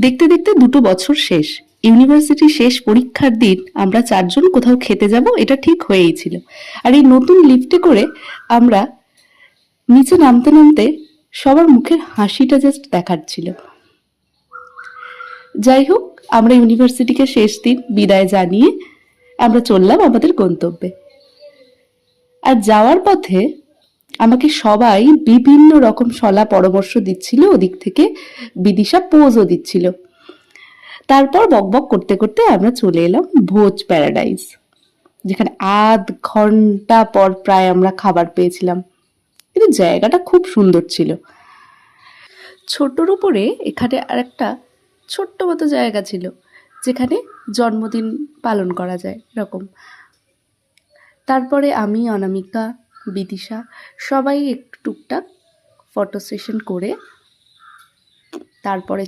দেখতে দেখতে 2টো বছর শেষ। ইউনিভার্সিটি শেষ পরীক্ষার দিন আমরা 4জন কোথাও খেতে যাব এটা ঠিক হয়েই ছিল। আর এই নতুন লিফটে করে আমরা নিচে নামতে নামতে সবার মুখের হাসিটা জাস্ট দেখার ছিল। যাই হোক, আমরা ইউনিভার্সিটিকে শেষ দিন বিদায় জানিয়ে আমরা চললাম আমাদের গন্তব্যে। আর যাওয়ার পথে আমাকে সবাই বিভিন্ন রকম শলা পরামর্শ দিচ্ছিল, ওদিক থেকে বিদিশা পোজও দিচ্ছিল। তারপর বকবক করতে করতে আমরা চলে এলাম ভোজ প্যারাডাইস, যেখানে আধ ঘন্টা পর প্রায় আমরা খাবার পেয়েছিলাম। কিন্তু জায়গাটা খুব সুন্দর ছিল। ছোটর উপরে এখানে আর একটা ছোট্ট মতো জায়গা ছিল, যেখানে জন্মদিন পালন করা যায় এরকম। তারপরে আমি, অনামিকা, বিদিশা সবাই একটু টুকটাক ফটো সেশন করে তারপরে